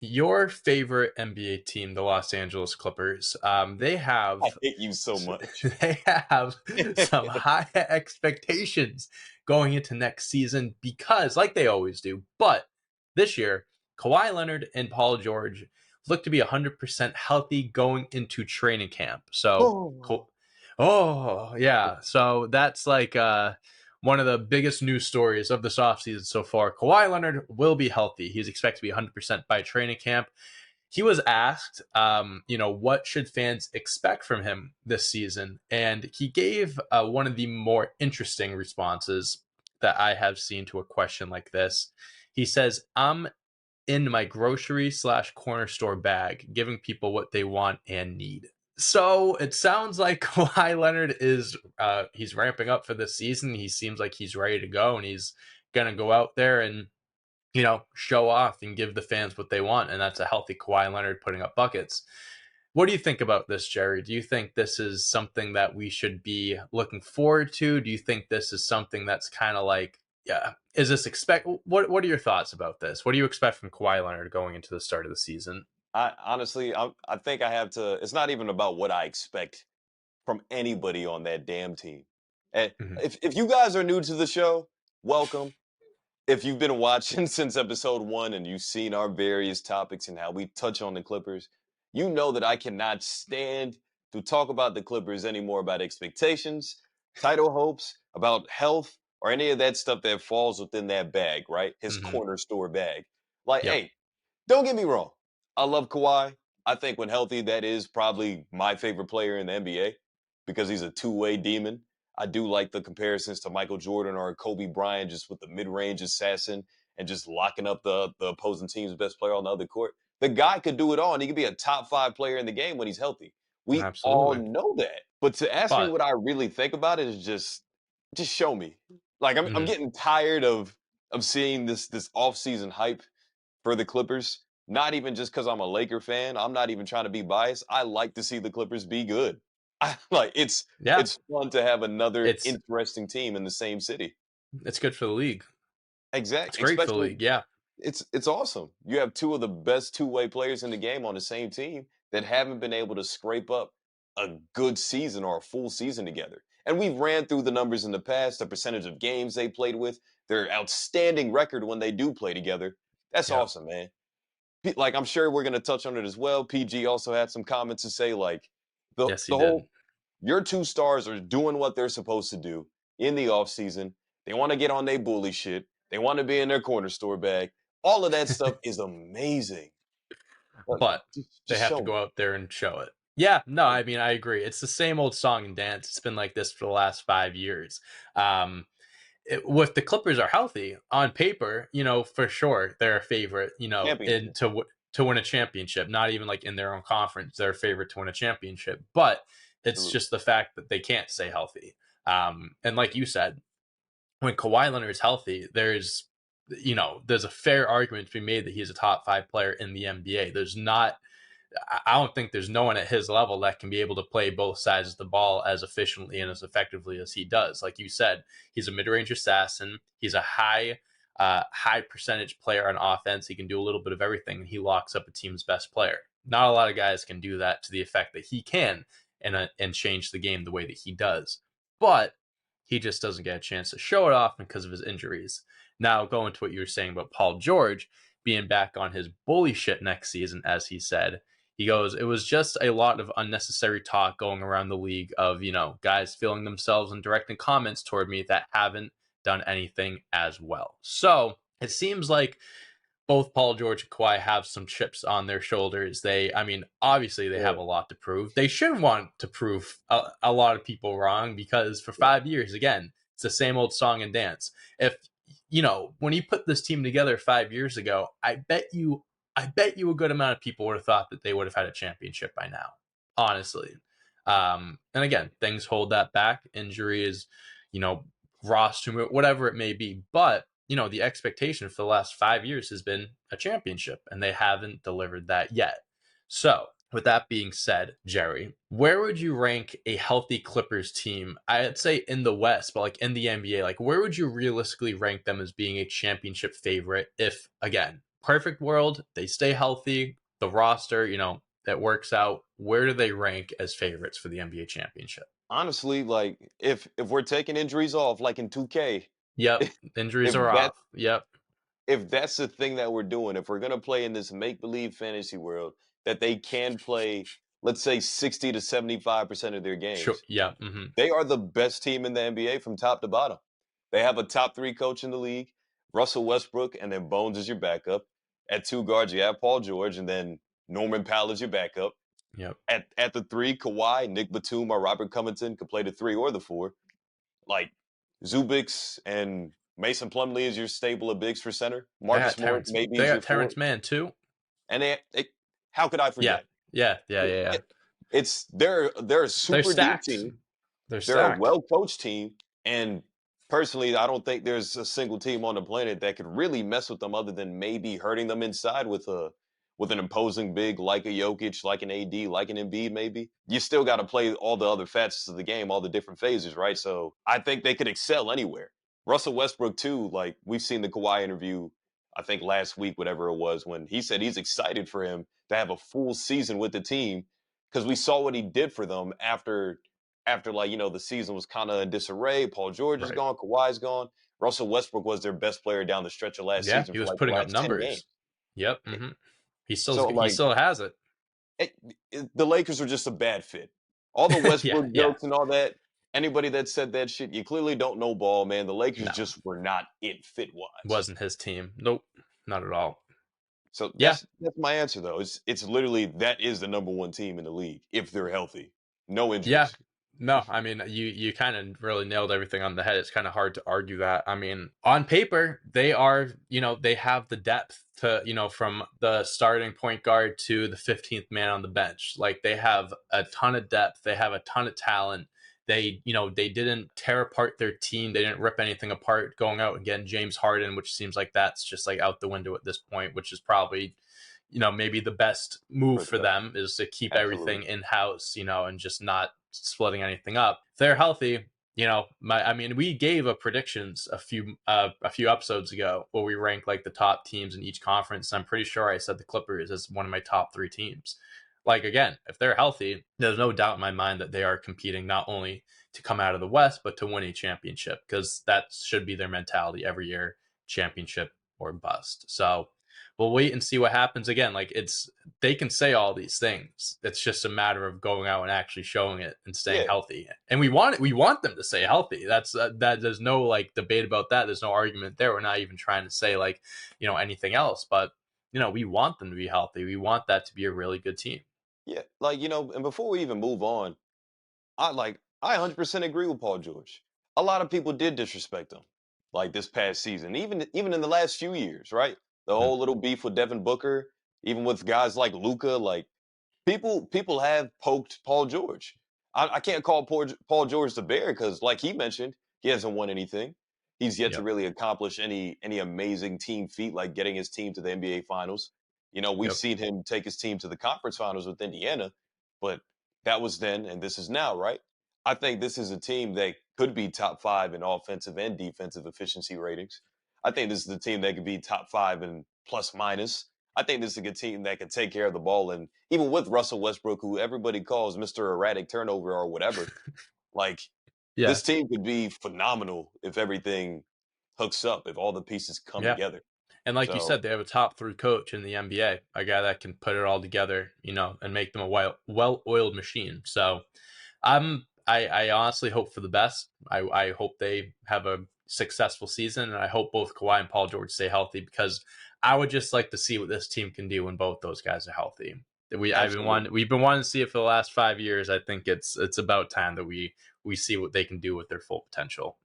your favorite NBA team, the Los Angeles Clippers, they I have hate you so much. they have some high expectations going into next season because, like they always do, but this year, Kawhi Leonard and Paul George look to be 100% healthy going into training camp. So, Oh. oh yeah, so that's like one of the biggest news stories of this offseason so far. Kawhi Leonard will be healthy. He's expected to be 100% by training camp. He was asked, what should fans expect from him this season? And he gave one of the more interesting responses that I have seen to a question like this. He says, I'm in my grocery slash corner store bag, giving people what they want and need. So it sounds like Kawhi Leonard is he's ramping up for this season. He seems like he's ready to go, and he's gonna go out there and show off and give the fans what they want, and that's a healthy Kawhi Leonard putting up buckets. What do you think about this, Jerry? Do you think this is something that we should be looking forward to? Do you think this is something that's kind of like, yeah, is this expect? What are your thoughts about this? What do you expect from Kawhi Leonard going into the start of the season? I honestly, I think I have to. It's not even about what I expect from anybody on that damn team. And Mhm. if you guys are new to the show, welcome. If you've been watching since episode 1 and you've seen our various topics and how we touch on the Clippers, you know that I cannot stand to talk about the Clippers anymore about expectations, title hopes, about health, or any of that stuff that falls within that bag, right? His Mhm. corner store bag. Like, Yep. hey, don't get me wrong. I love Kawhi. I think when healthy, that is probably my favorite player in the NBA because he's a two-way demon. I do like the comparisons to Michael Jordan or Kobe Bryant, just with the mid-range assassin and just locking up the opposing team's best player on the other court. The guy could do it all, and he could be a top 5 player in the game when he's healthy. We all Absolutely. know that. But to ask me But what I really think about it is just show me. Like I'm mhm. getting tired of seeing this off-season hype for the Clippers. Not even just because I'm a Laker fan. I'm not even trying to be biased. I like to see the Clippers be good. I like Yeah, it's fun to have another it's interesting team in the same city. it's good for the league. It's Exactly. great for the Especially league. Yeah. it's awesome. You have two of the best two-way players in the game on the same team that haven't been able to scrape up a good season or a full season together. And we've ran through the numbers in the past, the percentage of games they played with, their outstanding record when they do play together. That's Yeah. awesome, man. Like I'm sure we're gonna touch on it as well. PG also had some comments to say, like Yes, he the did. whole your two stars are doing what they're supposed to do in the offseason. They want to get on their bully shit. They want to be in their corner store bag. All of that stuff is amazing. But But they just have show to me. go out there and show it. Yeah, no, I mean, I agree. It's the same old song and dance. It's been like this for the last 5 years. With the Clippers are healthy on paper, for sure they're a favorite, in Championship. to win a championship. Not even like in their own conference, they're a favorite to win a championship. But it's Absolutely. just the fact that they can't stay healthy. And like you said, when Kawhi Leonard is healthy, there's a fair argument to be made that he's a top 5 player in the NBA. I don't think there's no one at his level that can be able to play both sides of the ball as efficiently and as effectively as he does. Like you said, he's a mid-range assassin. He's a high percentage player on offense. He can do a little bit of everything, and he locks up a team's best player. Not a lot of guys can do that to the effect that he can, and change the game the way that he does. But he just doesn't get a chance to show it off because of his injuries. Now, going to what you were saying about Paul George being back on his bully shit next season, as he said, he goes, it was just a lot of unnecessary talk going around the league of, guys feeling themselves and directing comments toward me that haven't done anything as well. So it seems like both Paul George and Kawhi have some chips on their shoulders. I mean, obviously they have Yeah. a lot to prove. They should want to prove a lot of people wrong because for Yeah. 5 years, again, it's the same old song and dance. If, when he put this team together 5 years ago, I bet you a good amount of people would have thought that they would have had a championship by now, honestly. And again, things hold that back. Injuries, you know, roster, whatever it may be. But the expectation for the last 5 years has been a championship, and they haven't delivered that yet. So, with that being said, Jerry, where would you rank a healthy Clippers team? I'd say in the West, but like in the NBA, like where would you realistically rank them as being a championship favorite if, again, perfect world, they stay healthy, the roster, that works out. Where do they rank as favorites for the NBA championship? Honestly, like if we're taking injuries off, like in 2K, Yep. Injuries if are that off. Yep. if that's the thing that we're doing, if we're gonna play in this make believe fantasy world, that they can play, let's say 60 to 75% of their Sure. games, Yeah. Hmm. they are the best team in the NBA from top to bottom. They have a top three coach in the league, Russell Westbrook, and then Bones is your backup. At two guards, you have Paul George, and then Norman Powell is your backup. Yep. At the three, Kawhi, Nick Batum, or Robert Covington could play the three or the four. Like Zubix and Mason Plumlee is your stable of bigs for center. Marcus Morris maybe They is your got four. Terrence Mann too. And how could I Yeah. forget? Yeah. Yeah. It- Yeah. Yeah. it- they're a They're super deep stacked. team. They're They're a stacked. well coached team, and personally, I don't think there's a single team on the planet that could really mess with them other than maybe hurting them inside with an imposing big like a Jokic, like an AD, like an Embiid. Maybe you still got to play all the other facets of the game, all the different phases, right? So I think they could excel anywhere. Russell Westbrook too. Like we've seen the Kawhi interview, I think last week, whatever it was, when he said he's excited for him to have a full season with the team because we saw what he did for them after like the season was kind of in disarray. Paul George is Right. gone, Kawhi's gone. Russell Westbrook was their best player down the stretch of last Yeah. season He for was like the putting up last 10 games. numbers. Yep. Hmm. So He like still has it. the Lakers are just a bad fit. All the Yeah. Westbrook Yeah. jokes and all that. Anybody that said that shit, you clearly don't know ball, man. The Lakers No, just were not it fit wise. wasn't his team. Nope. Not at all. So Yeah. that's my answer though. It's literally that is the number one team in the league if they're healthy, no Yeah. injuries. No, I mean, you kind of really nailed everything on the head. It's kind of hard to argue that. I mean, on paper, they are, they have the depth to, from the starting point guard to the 15th man on the bench. Like they have a ton of depth. They have a ton of talent. They didn't tear apart their team. They didn't rip anything apart going out and getting James Harden, which seems like that's just like out the window at this point, which is probably maybe the best move For the for best. them is to keep Absolutely. everything in house, and just not splitting anything up. If they're healthy, I mean, we gave a predictions a few episodes ago where we ranked like the top teams in each conference. I'm pretty sure I said the Clippers as one of my top three teams. Like again, if they're healthy, there's no doubt in my mind that they are competing not only to come out of the West but to win a championship, because that should be their mentality every year: championship or bust. So we'll wait and see what happens. Again, like they can say all these things. It's just a matter of going out and actually showing it and staying Yeah. healthy. And we want them to stay healthy. That there's no like debate about that. There's no argument there. We're not even trying to say like, anything else, but we want them to be healthy. We want that to be a really good team. Yeah. Like, and before we even move on, I 100% agree with Paul George. A lot of people did disrespect him, like this past season, even in the last few years, right? The Mhm. whole little beef with Devin Booker, even with guys like Luca, like people have poked Paul George. I can't call Paul George the bear because, like he mentioned, he hasn't won anything. He's yet to Yep. really accomplish any amazing team feat like getting his team to the NBA Finals. We've Yep. seen him take his team to the conference finals with Indiana, but that was then, and this is now, right? I think this is a team that could be top five in offensive and defensive efficiency ratings. I think this is the team that could be top five in plus minus. I think this is a good team that can take care of the ball. And even with Russell Westbrook, who everybody calls Mr. Erratic Turnover or whatever, like Yeah. this team could be phenomenal if everything hooks up, if all the pieces come Yeah. together. And like you So, said, they have a top three coach in the NBA, a guy that can put it all together, and make them a well-oiled machine. So I honestly hope for the best. I hope they have a successful season, and I hope both Kawhi and Paul George stay healthy, because I would just like to see what this team can do when both those guys are healthy. absolutely. We've been wanting to see it for the last 5 years. I think it's about time that we see what they can do with their full potential.